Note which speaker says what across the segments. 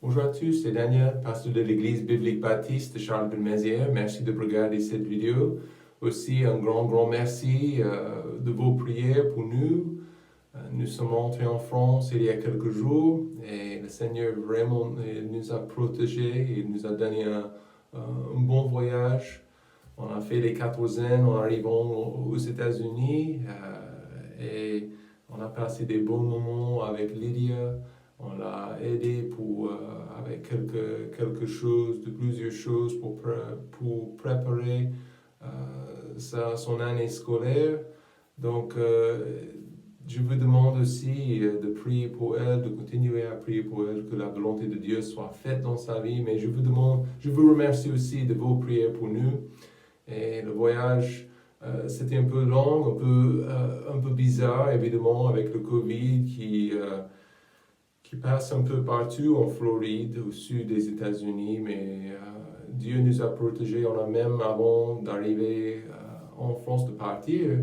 Speaker 1: Bonjour à tous, c'est Daniel, pasteur de l'église biblique baptiste de Charleville-Mézières. Merci de regarder cette vidéo. Aussi, un grand merci de vos prières pour nous. Nous sommes entrés en France il y a quelques jours et le Seigneur vraiment nous a protégés et nous a donné un bon voyage. On a fait les quatorzaines en arrivant aux États-Unis et on a passé des bons moments avec Lydia. On l'a aidé avec plusieurs choses pour préparer son année scolaire. Donc, je vous demande aussi de prier pour elle, de continuer à prier pour elle, que la volonté de Dieu soit faite dans sa vie. Mais je vous remercie aussi de vos prières pour nous. Et le voyage, c'était un peu long, un peu bizarre, évidemment, avec le Covid qui passe un peu partout en Floride, au sud des États-Unis, mais Dieu nous a protégés. On a même, avant d'arriver en France, de partir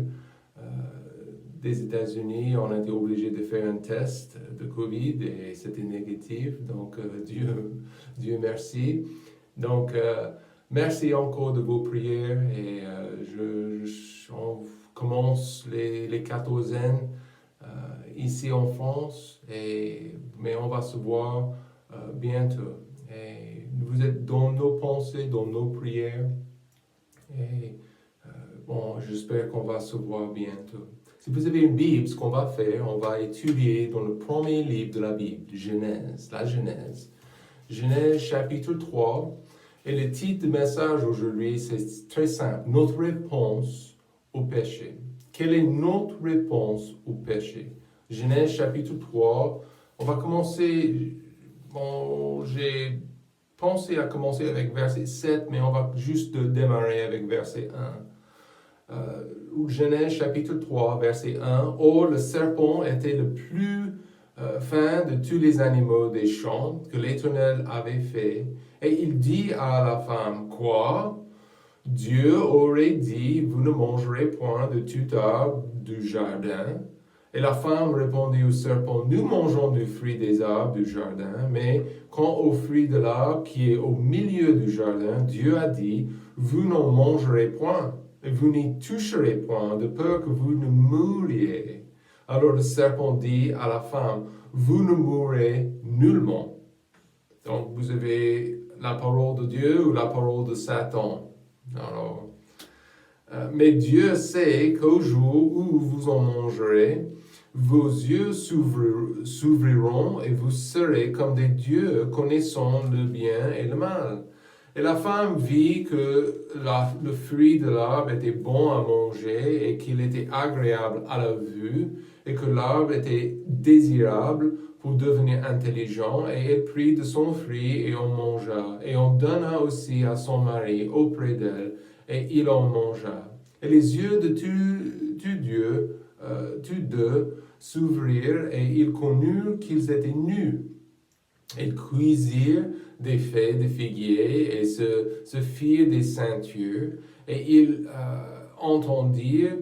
Speaker 1: des États-Unis, on a été obligé de faire un test de Covid et c'était négatif. Donc, Dieu merci. Donc, merci encore de vos prières et on commence les quatorzaines ici en France, mais on va se voir bientôt. Et vous êtes dans nos pensées, dans nos prières. Et j'espère qu'on va se voir bientôt. Si vous avez une Bible, ce qu'on va faire, on va étudier dans le premier livre de la Bible, la Genèse. Genèse chapitre 3. Et le titre du message aujourd'hui, c'est très simple. Notre réponse au péché. Quelle est notre réponse au péché? Genèse chapitre 3, on va commencer, j'ai pensé à commencer avec verset 7, mais on va juste démarrer avec verset 1. Genèse chapitre 3, verset 1. Or, le serpent était le plus fin de tous les animaux des champs que l'Éternel avait fait. Et il dit à la femme, quoi? Dieu aurait dit, vous ne mangerez point de tout arbre du jardin. Et la femme répondit au serpent, nous mangeons du fruit des arbres du jardin, mais quant au fruit de l'arbre qui est au milieu du jardin, Dieu a dit, vous n'en mangerez point, et vous n'y toucherez point, de peur que vous ne mouriez. Alors le serpent dit à la femme, vous ne mourrez nullement. Donc vous avez la parole de Dieu ou la parole de Satan. Alors, mais Dieu sait qu'au jour où vous en mangerez, vos yeux s'ouvriront et vous serez comme des dieux connaissant le bien et le mal. Et la femme vit que le fruit de l'arbre était bon à manger et qu'il était agréable à la vue et que l'arbre était désirable pour devenir intelligent, et elle prit de son fruit et en mangea, et en donna aussi à son mari auprès d'elle, et il en mangea. Et les yeux de tous deux s'ouvrirent, et ils connurent qu'ils étaient nus. Ils cuisirent des fèves de figuier et se firent des ceintures, et ils entendirent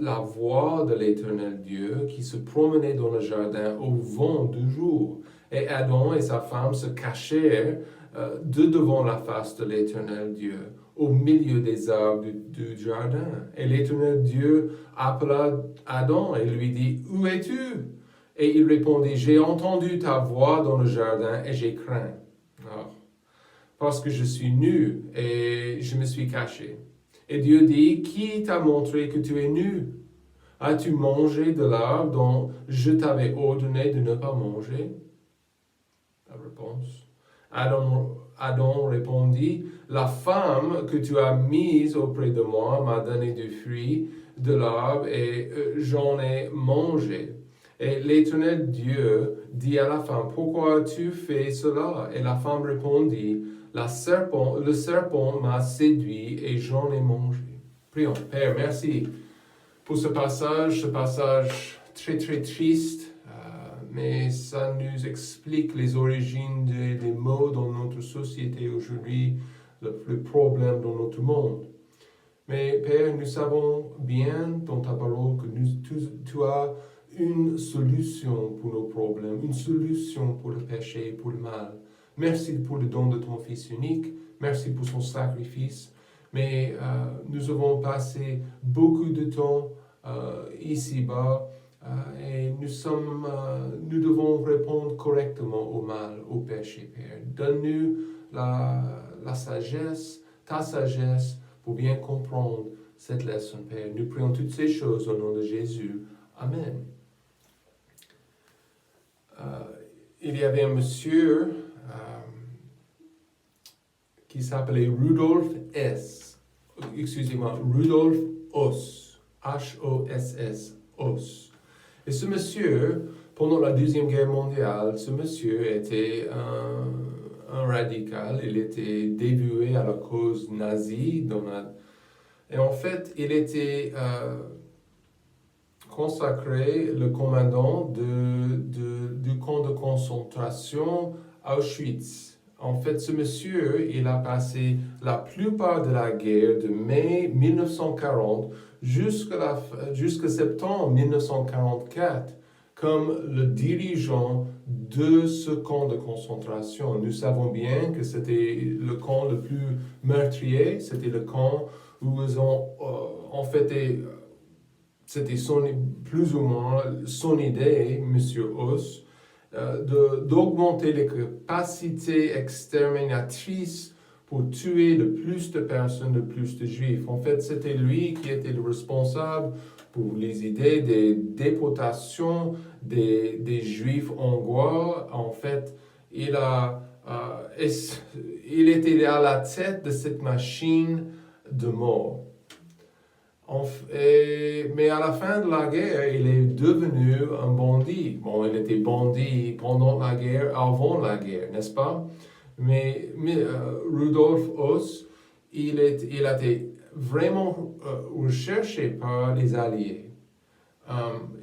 Speaker 1: la voix de l'Éternel Dieu qui se promenait dans le jardin au vent du jour. Et Adam et sa femme se cachèrent de devant la face de l'Éternel Dieu, au milieu des arbres du jardin. Et l'Éternel Dieu appela Adam et lui dit, où es-tu? Et il répondit, j'ai entendu ta voix dans le jardin et j'ai craint, parce que je suis nu et je me suis caché. Et Dieu dit, qui t'a montré que tu es nu? As-tu mangé de l'arbre dont je t'avais ordonné de ne pas manger? La réponse. Adam répondit, la femme que tu as mise auprès de moi m'a donné du fruit de l'arbre et j'en ai mangé. Et l'Éternel Dieu dit à la femme, pourquoi as-tu fait cela? Et la femme répondit, le serpent m'a séduit et j'en ai mangé. Prions. Père, merci pour ce passage très très triste, mais ça nous explique les origines des maux dans notre société aujourd'hui, le problème dans notre monde. Mais Père, nous savons bien dans ta parole que tu as une solution pour nos problèmes, une solution pour le péché, pour le mal. merci pour le don de ton Fils unique, merci pour son sacrifice, mais nous avons passé beaucoup de temps ici-bas et nous devons répondre correctement au mal, au péché, Père. Donne-nous la sagesse, ta sagesse, pour bien comprendre cette leçon, Père. Nous prions toutes ces choses au nom de Jésus. Amen. Il y avait un monsieur qui s'appelait Rudolf Oss, H-O-S-S, Oss. Et ce monsieur, pendant la Deuxième Guerre mondiale, ce monsieur était un radical, il était dévoué à la cause nazie. Et en fait, il était consacré le commandant du camp de concentration Auschwitz. En fait, ce monsieur, il a passé la plupart de la guerre de mai 1940 jusqu'à septembre 1944 comme le dirigeant de ce camp de concentration. Nous savons bien que c'était le camp le plus meurtrier, c'était le camp où ils ont en fait c'était plus ou moins son idée, M. Oss, d'augmenter les capacités exterminatrices pour tuer le plus de personnes, le plus de juifs. En fait, c'était lui qui était le responsable pour les idées des déportations des juifs hongrois. En fait, il était à la tête de cette machine de mort. Mais à la fin de la guerre, il est devenu un bandit. Bon, il était bandit pendant la guerre, avant la guerre, n'est-ce pas? Mais Rudolf Oss, il a été vraiment recherché par les Alliés.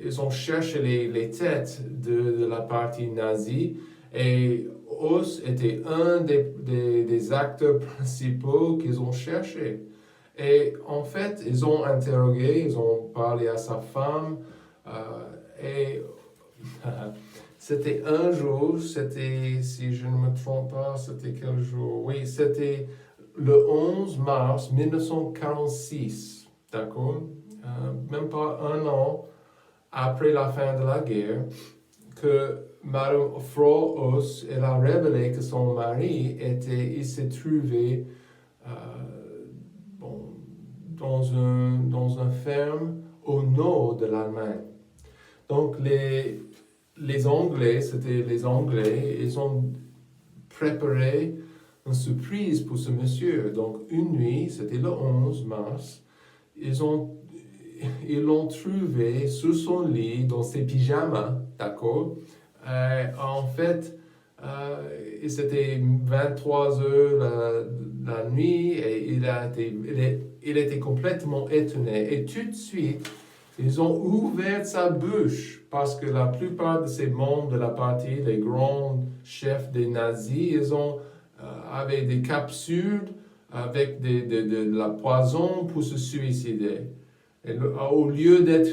Speaker 1: Ils ont cherché les têtes de la partie nazie et Oss était un des acteurs principaux qu'ils ont cherché. Et en fait, ils ont interrogé, ils ont parlé à sa femme, et c'était un jour, si je ne me trompe pas, c'était quel jour? Oui, c'était le 11 mars 1946, d'accord? Même pas un an après la fin de la guerre, que Madame Frau Oss, elle a révélé que son mari il s'est trouvé dans une ferme au nord de l'Allemagne. Donc les Anglais, ils ont préparé une surprise pour ce monsieur. Donc une nuit, c'était le 11 mars, ils l'ont trouvé sur son lit, dans ses pyjamas, d'accord? En fait, c'était 23 heures la nuit et il était complètement étonné. Et tout de suite, ils ont ouvert sa bouche parce que la plupart de ces membres de la partie, les grands chefs des nazis, avaient des capsules avec de la poison pour se suicider. Et au lieu d'être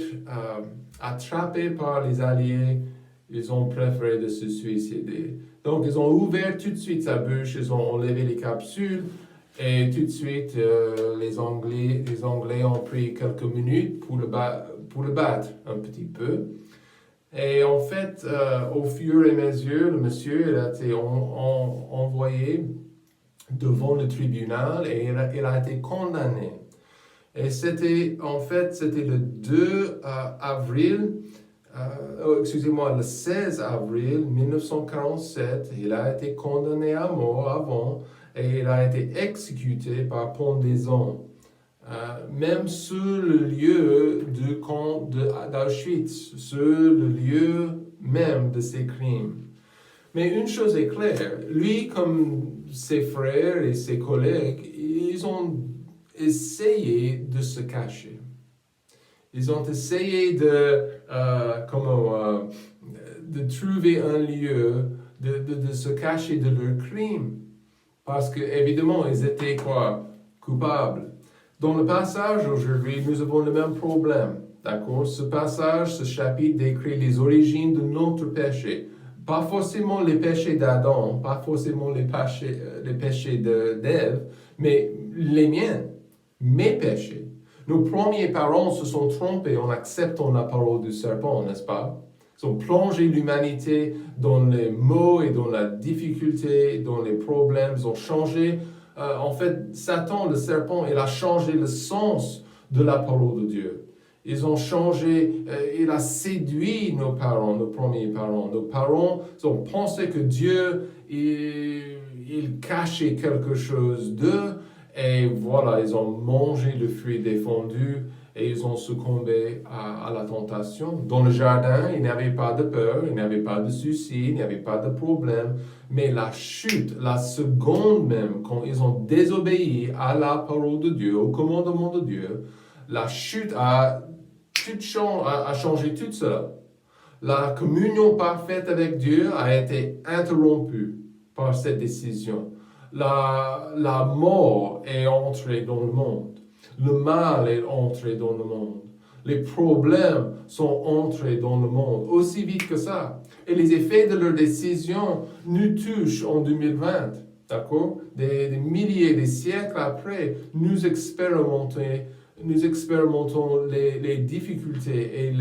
Speaker 1: attrapés par les Alliés, ils ont préféré de se suicider. Donc, ils ont ouvert tout de suite sa bouche, ils ont enlevé les capsules, et tout de suite, les Anglais ont pris quelques minutes pour le battre un petit peu. Et en fait, au fur et à mesure, le monsieur il a été envoyé devant le tribunal et il a été condamné. Et c'était le 2 avril, le 16 avril 1947, il a été condamné à mort avant et il a été exécuté par pendaison, même sur le lieu du camp d'Auschwitz, sur le lieu même de ses crimes. Mais une chose est claire, lui comme ses frères et ses collègues, ils ont essayé de se cacher. Ils ont essayé de trouver un lieu, de se cacher de leurs crimes. Parce que, évidemment, ils étaient coupables. Dans le passage aujourd'hui, nous avons le même problème. D'accord? Ce passage, ce chapitre décrit les origines de notre péché. Pas forcément les péchés d'Adam, pas forcément les péchés d'Ève, mais les miens, mes péchés. Nos premiers parents se sont trompés en acceptant la parole du serpent, n'est-ce pas? Ils ont plongé l'humanité dans les maux et dans la difficulté, dans les problèmes. Ils ont changé. En fait, Satan, le serpent, il a changé le sens de la parole de Dieu. Ils ont changé, il a séduit nos parents, nos premiers parents. Nos parents, ils ont pensé que Dieu, il cachait quelque chose d'eux. Et voilà, ils ont mangé le fruit défendu et ils ont succombé à la tentation. Dans le jardin, il n'y avait pas de peur, il n'y avait pas de soucis, il n'y avait pas de problème. Mais la chute, la seconde même, quand ils ont désobéi à la parole de Dieu, au commandement de Dieu, la chute a changé tout cela. La communion parfaite avec Dieu a été interrompue par cette décision. La mort est entrée dans le monde. Le mal est entré dans le monde. Les problèmes sont entrés dans le monde aussi vite que ça. Et les effets de leur décision nous touchent en 2020. D'accord? Des milliers, des siècles après, nous expérimentons les difficultés et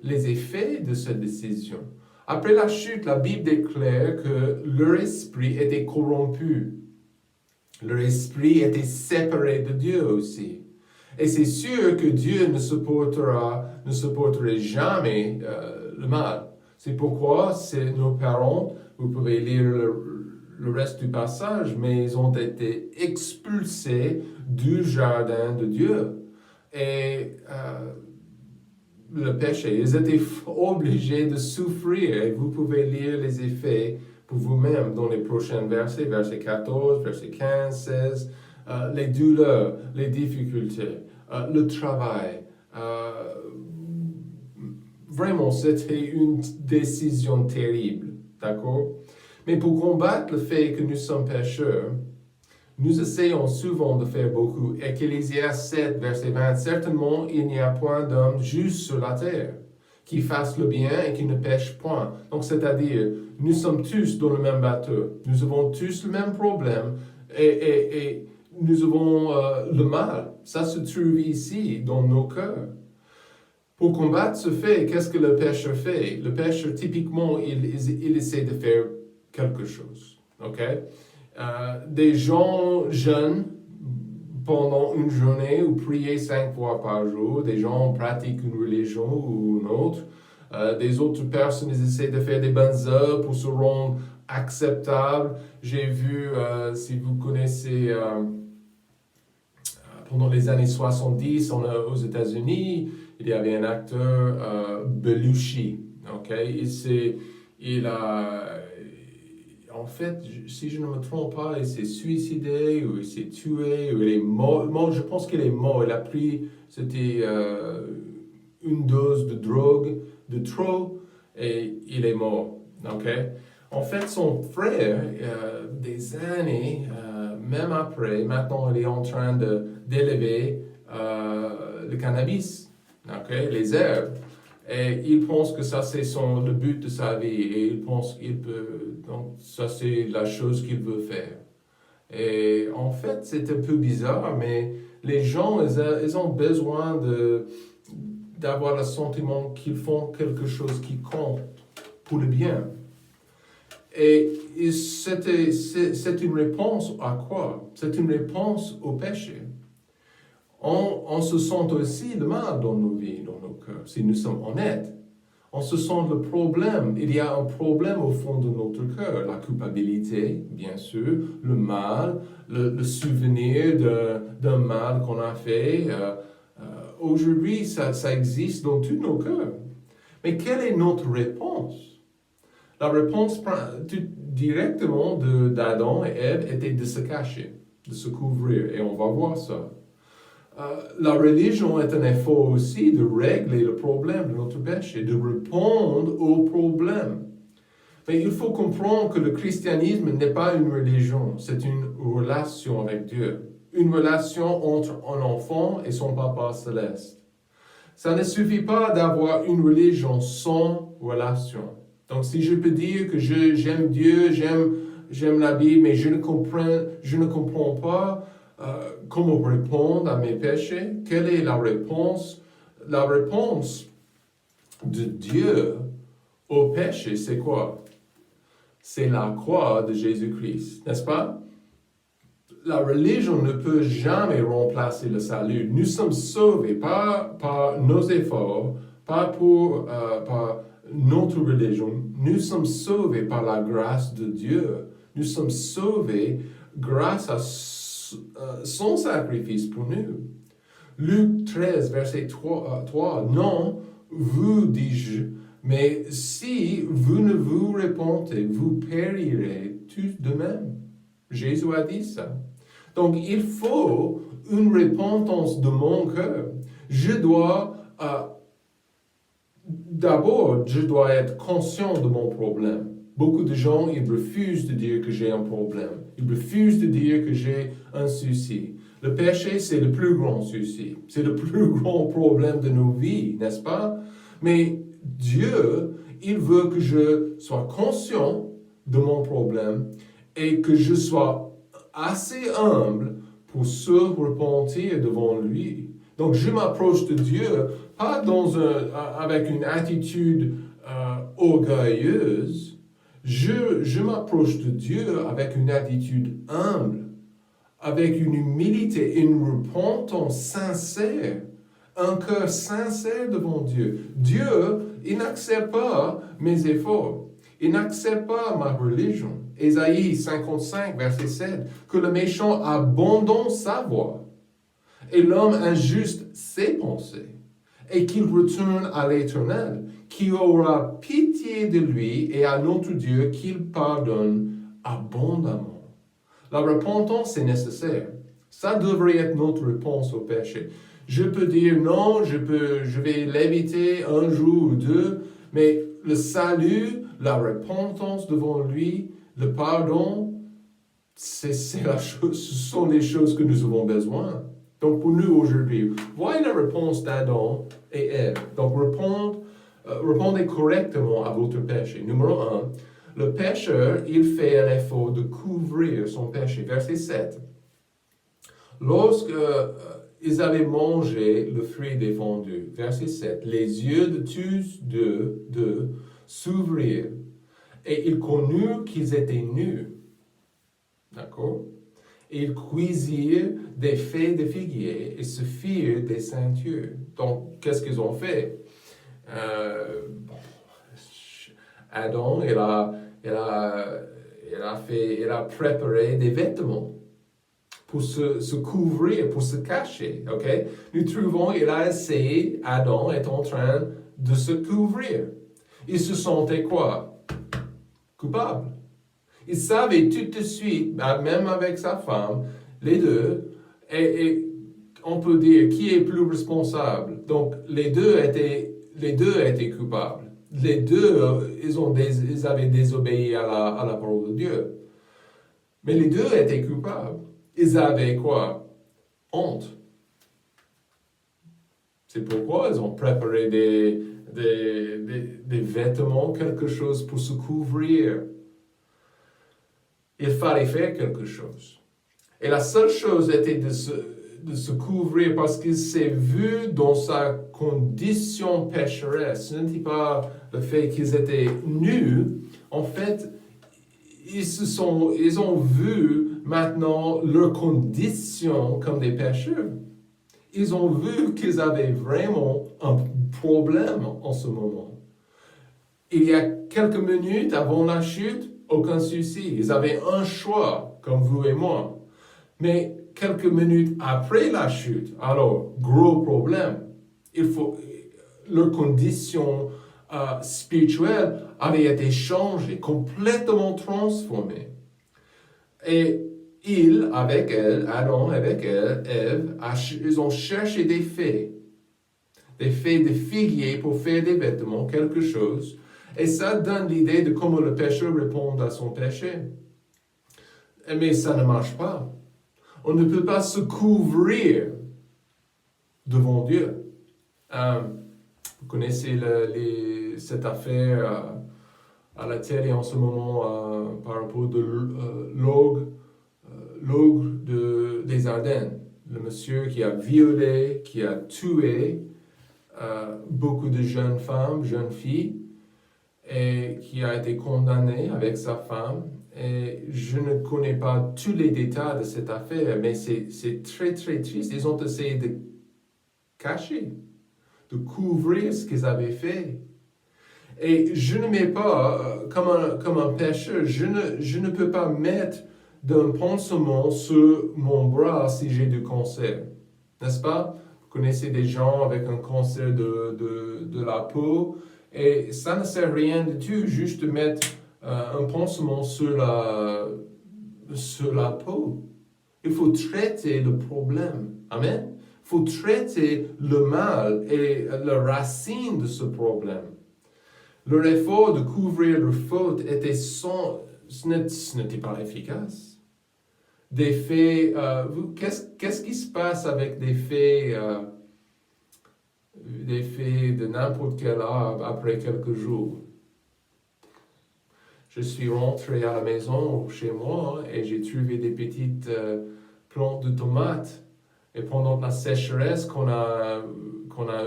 Speaker 1: les effets de cette décision. Après la chute, la Bible déclare que leur esprit était corrompu. Leur esprit était séparé de Dieu aussi. Et c'est sûr que Dieu ne supporterait jamais le mal. C'est pourquoi nos parents, vous pouvez lire le reste du passage, mais ils ont été expulsés du jardin de Dieu. Et le péché, ils étaient obligés de souffrir. Et vous pouvez lire les effets pour vous-même dans les prochains versets, verset 14, verset 15, 16, les douleurs, les difficultés, le travail. Vraiment, c'était une décision terrible, d'accord? Mais pour combattre le fait que nous sommes pécheurs, nous essayons souvent de faire beaucoup. Ecclésiaste 7, verset 20, certainement il n'y a point d'homme juste sur la terre qui fasse le bien et qui ne pêche point. Donc, c'est-à-dire, nous sommes tous dans le même bateau. Nous avons tous le même problème et nous avons le mal. Ça se trouve ici, dans nos cœurs. Pour combattre ce fait, qu'est-ce que le pécheur fait? Le pécheur, typiquement, il essaie de faire quelque chose. OK? Des gens jeûnent pendant une journée ou prient 5 fois par jour. Des gens pratiquent une religion ou une autre. Des autres personnes ils essaient de faire des bonnes œuvres pour se rendre acceptables. J'ai vu, si vous connaissez, pendant les années 70 aux États-Unis, il y avait un acteur, Belushi. Okay? En fait, si je ne me trompe pas, il s'est suicidé ou il s'est tué ou il est mort. Je pense qu'il est mort. Il a pris, c'était une dose de drogue de trop et il est mort. Okay? En fait, son frère, des années, même après, maintenant il est en train d'élever le cannabis, okay? Les herbes. Et il pense que ça c'est le but de sa vie et il pense qu'il peut, donc ça c'est la chose qu'il veut faire. Et en fait c'est un peu bizarre, mais les gens ils ont besoin d'avoir le sentiment qu'ils font quelque chose qui compte pour le bien. Et c'est une réponse à quoi? C'est une réponse au péché. On se sent aussi le mal dans nos vies, dans nos cœurs, si nous sommes honnêtes. On se sent le problème. Il y a un problème au fond de notre cœur. La culpabilité, bien sûr, le mal, le souvenir d'un mal qu'on a fait. Aujourd'hui, ça existe dans tous nos cœurs. Mais quelle est notre réponse? La réponse directement d'Adam et Ève était de se cacher, de se couvrir. Et on va voir ça. La religion est un effort aussi de régler le problème de notre péché, de répondre au problème. Mais il faut comprendre que le christianisme n'est pas une religion, c'est une relation avec Dieu. Une relation entre un enfant et son Papa céleste. Ça ne suffit pas d'avoir une religion sans relation. Donc, si je peux dire que j'aime Dieu, j'aime la Bible, mais je ne comprends pas comment répondre à mes péchés, quelle est la réponse? La réponse de Dieu au péché, c'est quoi? C'est la croix de Jésus-Christ, n'est-ce pas? La religion ne peut jamais remplacer le salut. Nous sommes sauvés par nos efforts, pas par notre religion. Nous sommes sauvés par la grâce de Dieu. Nous sommes sauvés grâce à son sacrifice pour nous. Luc 13, verset 3, non, vous dis-je, mais si vous ne vous repentez, vous périrez tous de même. Jésus a dit ça. Donc, il faut une repentance de mon cœur. D'abord, je dois être conscient de mon problème. Beaucoup de gens, ils refusent de dire que j'ai un problème. Ils refusent de dire que j'ai un souci. Le péché, c'est le plus grand souci. C'est le plus grand problème de nos vies, n'est-ce pas? Mais Dieu, il veut que je sois conscient de mon problème et que je sois assez humble pour se repentir devant lui. Donc, je m'approche de Dieu, pas avec une attitude orgueilleuse. Je m'approche de Dieu avec une attitude humble, avec une humilité, une repentance sincère, un cœur sincère devant Dieu. Dieu, il n'accepte pas mes efforts. Il n'accepte pas ma religion. Ésaïe 55, verset 7, que le méchant abandonne sa voie et l'homme injuste ses pensées, et qu'il retourne à l'Éternel, qui aura pitié de lui, et à notre Dieu qu'il pardonne abondamment. La repentance est nécessaire. Ça devrait être notre réponse au péché. Je peux dire non, je vais l'éviter un jour ou deux, mais le salut, la repentance devant lui, le pardon, ce sont les choses que nous avons besoin. Donc pour nous aujourd'hui, voyez la réponse d'Adam et Ève. Donc répondez correctement à votre péché. Numéro 1, le pécheur, il fait l'effort de couvrir son péché. Verset 7. Lorsque ils avaient mangé le fruit défendu, verset 7, les yeux de tous deux s'ouvrirent et ils connurent qu'ils étaient nus. D'accord? Et ils cuisirent des feuilles de figuier et se firent des ceintures. Donc, qu'est-ce qu'ils ont fait? Adam, il a préparé des vêtements pour se couvrir, pour se cacher, ok? Nous trouvons, il a essayé, Adam est en train de se couvrir. Il se sentait quoi? Coupable. Il savait tout de suite, même avec sa femme, les deux, et on peut dire qui est plus responsable. Donc, les deux étaient coupables. Les deux, ils avaient désobéi à la parole de Dieu. Mais les deux étaient coupables. Ils avaient quoi? Honte. C'est pourquoi ils ont préparé des vêtements, quelque chose pour se couvrir. Il fallait faire quelque chose. Et la seule chose était de se couvrir parce qu'il s'est vu dans sa condition pécheresse. Ce n'était pas le fait qu'ils étaient nus. En fait, ils ont vu maintenant leur condition comme des pécheurs. Ils ont vu qu'ils avaient vraiment un problème en ce moment. Il y a quelques minutes avant la chute, aucun souci. Ils avaient un choix, comme vous et moi. Mais quelques minutes après la chute, alors, gros problème. Leur condition spirituelle avait été changée, complètement transformée. Et ils, avec elle, Adam avec elle, Ève, ils ont cherché des feuilles de figuier pour faire des vêtements, quelque chose. Et ça donne l'idée de comment le pécheur répond à son péché. Mais ça ne marche pas. On ne peut pas se couvrir devant Dieu. Vous connaissez cette affaire à la télé en ce moment par rapport de l'ogre des Ardennes, le monsieur qui a violé, qui a tué beaucoup de jeunes femmes, jeunes filles, et qui a été condamné avec sa femme. Et je ne connais pas tous les détails de cette affaire, mais c'est très très triste. Ils ont essayé de cacher, de couvrir ce qu'ils avaient fait. Et je ne mets pas, comme un pécheur, je ne peux pas mettre d'un pansement sur mon bras si j'ai du cancer. N'est-ce pas? Vous connaissez des gens avec un cancer de la peau, et ça ne sert à rien du tout, juste de mettre un pansement sur la peau. Il faut traiter le problème. Amen? Il faut traiter le mal et la racine de ce problème. Leur effort de couvrir leur faute était ce n'était pas efficace. Des faits, qu'est-ce qui se passe avec des faits de n'importe quel âge après quelques jours? Je suis rentré à la maison chez moi et j'ai trouvé des petites plantes de tomates. Et pendant la sécheresse qu'on a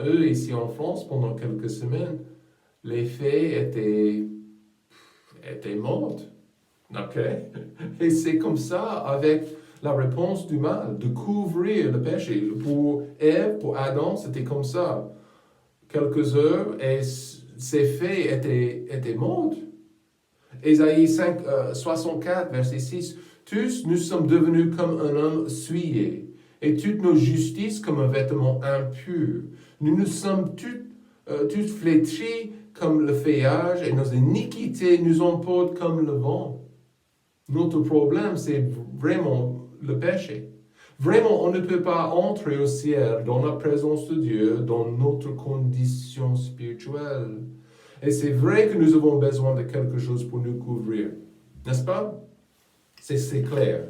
Speaker 1: eu ici en France pendant quelques semaines, les feuilles étaient mortes. OK? Et c'est comme ça avec la réponse du mal, de couvrir le péché. Pour Ève, pour Adam, c'était comme ça. Quelques heures et ces feuilles étaient mortes. Ésaïe 64, verset 6. Tous nous sommes devenus comme un homme souillé, et toutes nos justices comme un vêtement impur. Nous nous sommes tous flétris comme le feuillage, et nos iniquités nous emportent comme le vent. Notre problème, c'est vraiment le péché. Vraiment, on ne peut pas entrer au ciel dans la présence de Dieu dans notre condition spirituelle. Et c'est vrai que nous avons besoin de quelque chose pour nous couvrir. N'est-ce pas? C'est clair.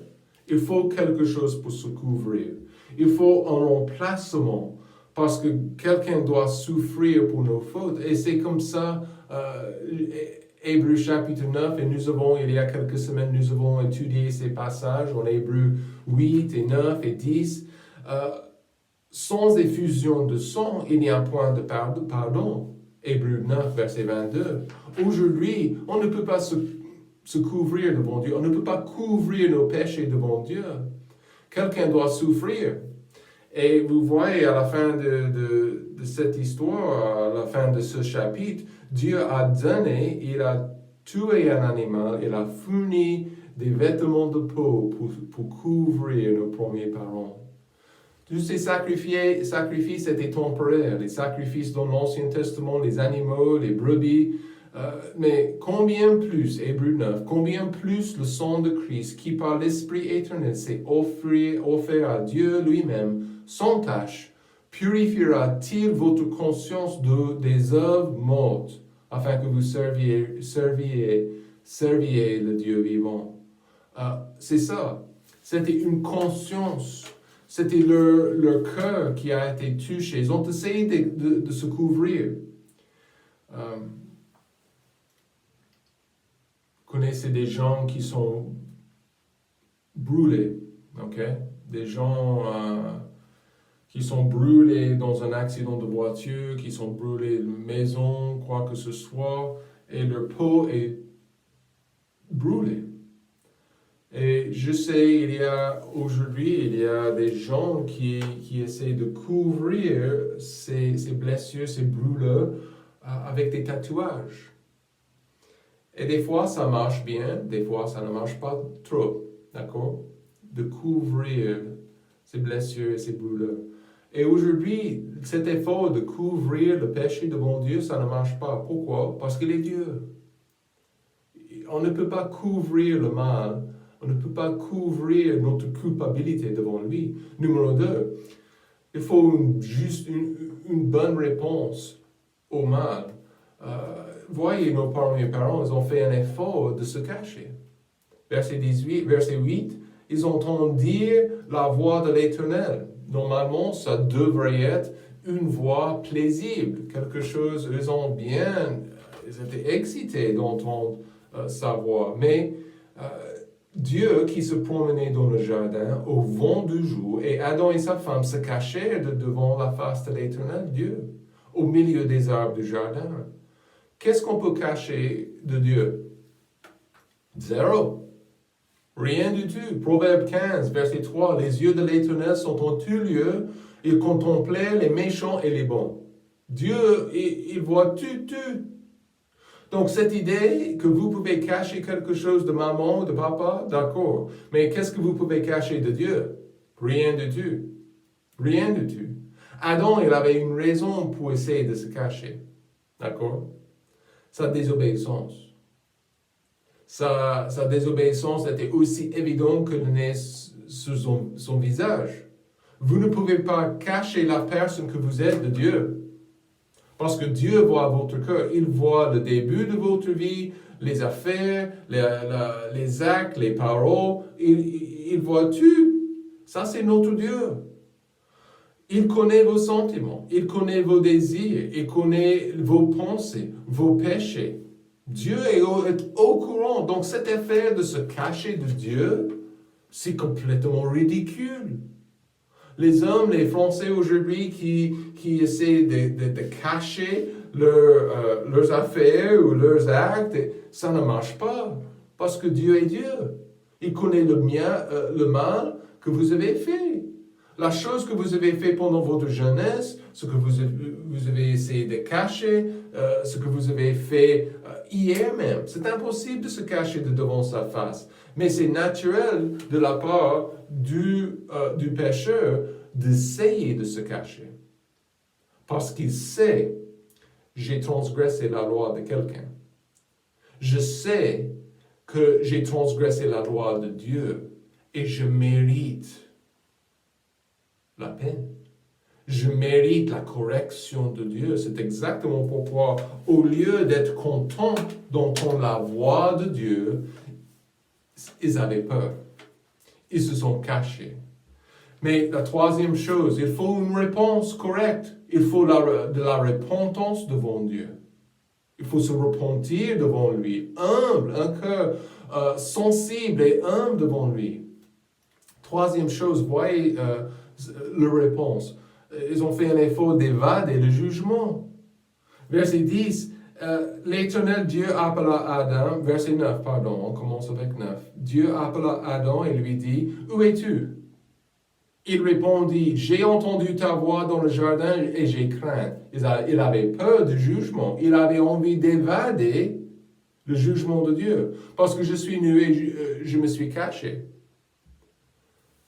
Speaker 1: Il faut quelque chose pour se couvrir. Il faut un remplacement parce que quelqu'un doit souffrir pour nos fautes. Et c'est comme ça, Hébreux chapitre 9, et il y a quelques semaines, nous avons étudié ces passages en Hébreux 8 et 9 et 10. Sans effusion de sang, il n'y a point de pardon. Hébreux 9, verset 22. Aujourd'hui, on ne peut pas se couvrir devant Dieu. On ne peut pas couvrir nos péchés devant Dieu. Quelqu'un doit souffrir. Et vous voyez à la fin de cette histoire, à la fin de ce chapitre, Dieu a donné, il a tué un animal, il a fourni des vêtements de peau pour couvrir nos premiers parents. Tous ces sacrifices étaient temporaires. Les sacrifices dans l'Ancien Testament, les animaux, les brebis. Mais combien plus, Hébreux 9, combien plus le sang de Christ qui par l'Esprit éternel s'est offert à Dieu lui-même, sans tache, purifiera-t-il votre conscience des œuvres mortes, afin que vous serviez le Dieu vivant. C'est ça. C'était une conscience. C'était leur cœur qui a été touché. Ils ont essayé de se couvrir. Vous connaissez des gens qui sont brûlés, ok? Des gens qui sont brûlés dans un accident de voiture, qui sont brûlés de maison, quoi que ce soit, et leur peau est brûlée. Et je sais, aujourd'hui, il y a des gens qui essaient de couvrir ces blessures, ces brûlures, avec des tatouages. Et des fois, ça marche bien, des fois, ça ne marche pas trop, d'accord? De couvrir ces blessures et ces brûlures. Et aujourd'hui, cet effort de couvrir le péché devant Dieu, ça ne marche pas. Pourquoi? Parce qu'il est Dieu. On ne peut pas couvrir le mal. On ne peut pas couvrir notre culpabilité devant lui. Numéro 2, il faut une bonne réponse au mal. Voyez, nos premiers parents, ils ont fait un effort de se cacher. Verset 8, ils entendent dire la voix de l'Éternel. Normalement, ça devrait être une voix plaisible, quelque chose, ils ont bien ils étaient excités d'entendre sa voix. Mais Dieu qui se promenait dans le jardin au vent du jour, et Adam et sa femme se cachèrent devant la face de l'Éternel Dieu, au milieu des arbres du jardin. Qu'est-ce qu'on peut cacher de Dieu? Zéro. Rien du tout. Proverbe 15, verset 3. Les yeux de l'Éternel sont en tout lieu. Il contemplait les méchants et les bons. Dieu, il voit tout. Donc, cette idée que vous pouvez cacher quelque chose de maman, de papa, d'accord. Mais qu'est-ce que vous pouvez cacher de Dieu? Rien du tout. Rien du tout. Adam, il avait une raison pour essayer de se cacher. D'accord? Sa désobéissance. Sa désobéissance était aussi évidente que le nez sur son visage. Vous ne pouvez pas cacher la personne que vous êtes de Dieu. Parce que Dieu voit votre cœur. Il voit le début de votre vie, les affaires, les actes, les paroles. Il voit tout. Ça, c'est notre Dieu. Il connaît vos sentiments. Il connaît vos désirs. Il connaît vos pensées, vos péchés. Dieu est au courant. Donc, cette affaire de se cacher de Dieu, c'est complètement ridicule. Les hommes, les Français aujourd'hui qui essaient de cacher leurs affaires ou leurs actes, ça ne marche pas. Parce que Dieu est Dieu. Il connaît le mal que vous avez fait. La chose que vous avez fait pendant votre jeunesse, ce que vous avez essayé de cacher, ce que vous avez fait hier même. C'est impossible de se cacher devant sa face. Mais c'est naturel de la part du pécheur d'essayer de se cacher. Parce qu'il sait, j'ai transgressé la loi de quelqu'un. Je sais que j'ai transgressé la loi de Dieu et je mérite la peine. Je mérite la correction de Dieu. C'est exactement pourquoi, au lieu d'être content d'entendre la voix de Dieu, ils avaient peur. Ils se sont cachés. Mais la troisième chose, il faut une réponse correcte. Il faut de la repentance devant Dieu. Il faut se repentir devant lui, humble, un cœur sensible et humble devant lui. Troisième chose, voyez leur réponse. Ils ont fait un effort d'évader le jugement. Verset 10, l'Éternel Dieu appela Adam, verset 9, pardon, on commence avec 9. Dieu appela Adam et lui dit, où es-tu? Il répondit, j'ai entendu ta voix dans le jardin et j'ai craint. Il avait peur du jugement. Il avait envie d'évader le jugement de Dieu. Parce que je suis nu et je me suis caché.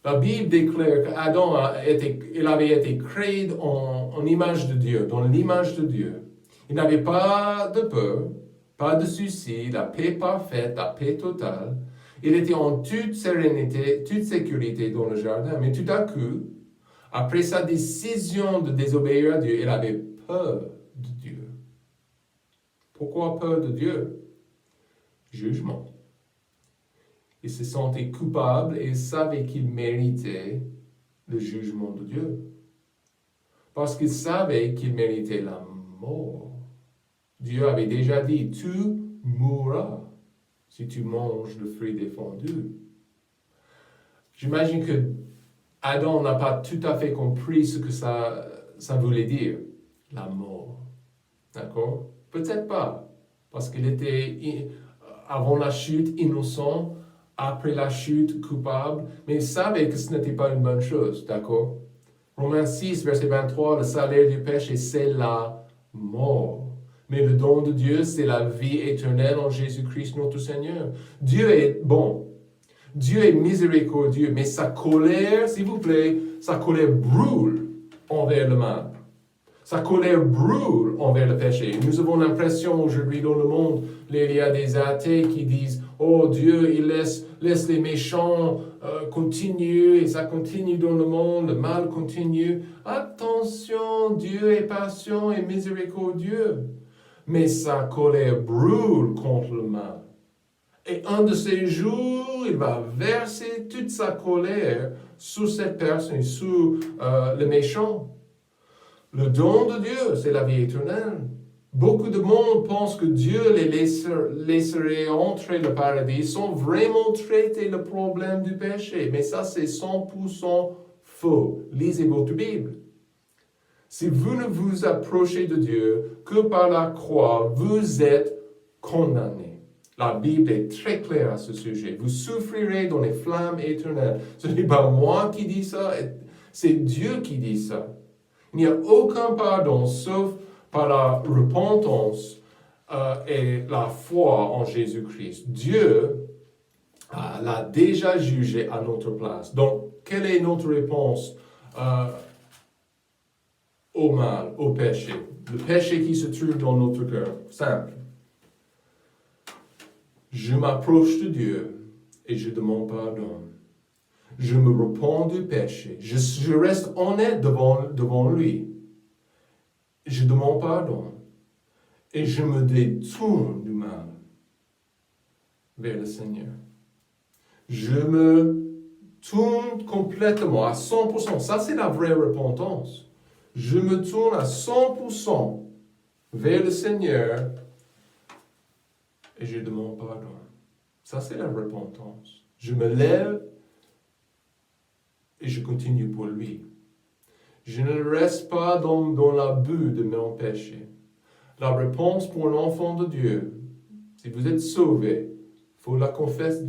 Speaker 1: La Bible déclare qu'Adam avait été créé en image de Dieu, dans l'image de Dieu. Il n'avait pas de peur, pas de souci, la paix parfaite, la paix totale. Il était en toute sérénité, toute sécurité dans le jardin. Mais tout à coup, après sa décision de désobéir à Dieu, il avait peur de Dieu. Pourquoi peur de Dieu? Jugement. Il se sentait coupable et il savait qu'il méritait le jugement de Dieu. Parce qu'il savait qu'il méritait la mort. Dieu avait déjà dit, tu mourras si tu manges le fruit défendu. J'imagine que Adam n'a pas tout à fait compris ce que ça voulait dire, la mort. D'accord? Peut-être pas, parce qu'il était, avant la chute, innocent, après la chute, coupable, mais il savait que ce n'était pas une bonne chose, d'accord? Romains 6, verset 23, le salaire du péché, c'est la mort. Mais le don de Dieu, c'est la vie éternelle en Jésus-Christ notre Seigneur. Dieu est bon. Dieu est miséricordieux, mais sa colère, s'il vous plaît, sa colère brûle envers le mal. Sa colère brûle envers le péché. Nous avons l'impression aujourd'hui dans le monde, il y a des athées qui disent « Oh Dieu, il laisse les méchants continuer et ça continue dans le monde, le mal continue. » Attention, Dieu est patient et miséricordieux. Mais sa colère brûle contre le mal. Et un de ces jours, il va verser toute sa colère sur cette personne, sur le méchant. Le don de Dieu, c'est la vie éternelle. Beaucoup de monde pense que Dieu les laisserait entrer le paradis sans vraiment traiter le problème du péché. Mais ça, c'est 100% faux. Lisez votre Bible. Si vous ne vous approchez de Dieu que par la croix, vous êtes condamnés. La Bible est très claire à ce sujet. Vous souffrirez dans les flammes éternelles. Ce n'est pas moi qui dis ça, c'est Dieu qui dit ça. Il n'y a aucun pardon sauf par la repentance et la foi en Jésus-Christ. Dieu l'a déjà jugé à notre place. Donc, quelle est notre réponse au mal, au péché? Le péché qui se trouve dans notre cœur. Simple. Je m'approche de Dieu et je demande pardon. Je me repens du péché. Je reste honnête devant lui. Je demande pardon. Et je me détourne du mal vers le Seigneur. Je me tourne complètement à 100%. Ça, c'est la vraie repentance. Je me tourne à 100% vers le Seigneur et je demande pardon. Ça, c'est la repentance. Je me lève et je continue pour lui. Je ne reste pas dans l'abus de mon péché. La réponse pour un enfant de Dieu, si vous êtes sauvé, il faut de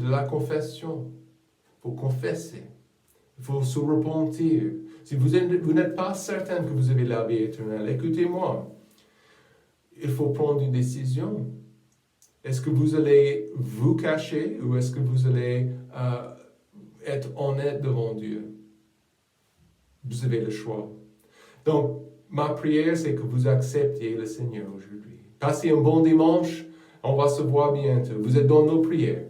Speaker 1: la confession. Il faut confesser. Il faut se repentir. Si vous n'êtes pas certain que vous avez la vie éternelle, écoutez-moi. Il faut prendre une décision. Est-ce que vous allez vous cacher ou est-ce que vous allez être honnête devant Dieu? Vous avez le choix. Donc, ma prière, c'est que vous acceptiez le Seigneur aujourd'hui. Passez un bon dimanche. On va se voir bientôt. Vous êtes dans nos prières.